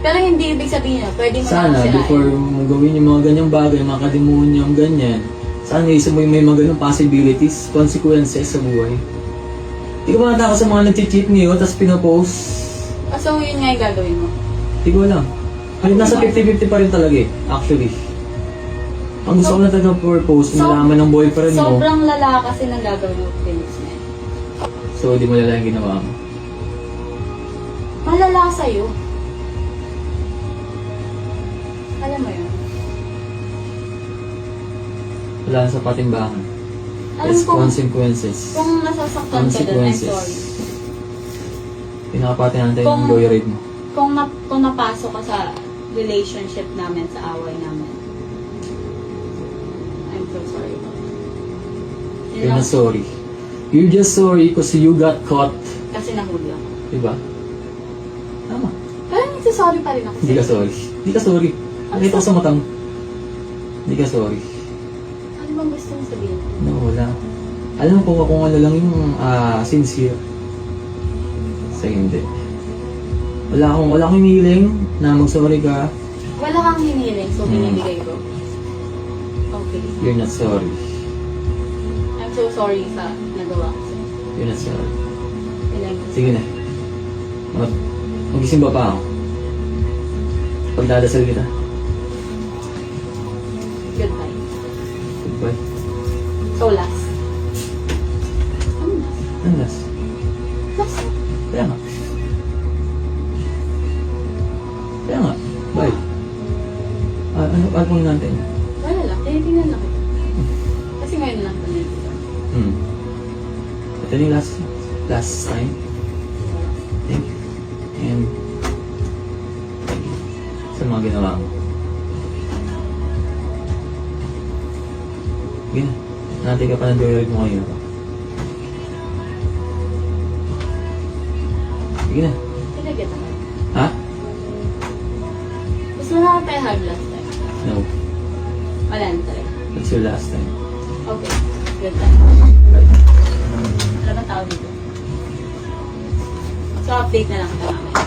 Pero hindi ibig sabihin na pwede mo Sana, na before mo gawin yung mga ganyang bagay, mga kademonyong ganyan, sana isip mo yung may mga ganong possibilities, consequences sa buhay. Hindi ko ba natakot sa mga nag-cheat ngayon, tapos pinopost? So, yun nga yung gagawin mo. Hindi ko alam. Ay, nasa 50-50 pa rin talaga eh, actually. Ang gusto ko na talaga purpose, malaman ng boyfriend mo. Sobrang lala kasi ng gagawin mo, Phoenix man. So, di mo lala yung ginawa mo. Malala sa'yo. Alam mo yun? Wala na sa patimbangan. Alam It's kong- consequences. Kung nasasaktan ka doon, I'm sorry. Pinakapati natin Kung- yung joyride mo. Kung napasok ka sa relationship namin, sa away namin, I'm so sorry. Yun You're lang. not sorry. You're just sorry because you got caught. Kasi nahuli ako. Diba? Tama. Pero nagsasorry pa rin ako. Hindi ka sorry. Hindi ka sorry. Nakita ko sa matang. Hindi ka sorry. Ano bang gusto mong sabihin? No, wala. Alam ko kung ano lang yung sincere. Sa hindi. Wala akong hinihiling na mag-sorry ka. Wala kang hiniling, so binibigay ko. Okay. You're not sorry. I'm so sorry sa nagawa ko sa'yo. You're not sorry. Kailangan ko. Sige na. Mag-isimba pa ako. Pagdadasal kita. Goodbye. Goodbye. So last. Ano last? Ano last? Last. Kaya nga. Kaya nga. Bye. Ano pong natin? Wala lang. Tinitingnan lang kita. Kasi ngayon lang pa nandito. Ito yung last time. Thank you. And sa mga ginawa mo. Sige na. Natin ka pa ng joyride mo ngayon. Sige na. Tinagyan ako. Ha? Gusto mo na tayo hug last time? No. Wala na talaga. That's your last time. Okay. Goodbye. Bye. Wala bang tao dito? So update na lang kita mamaya.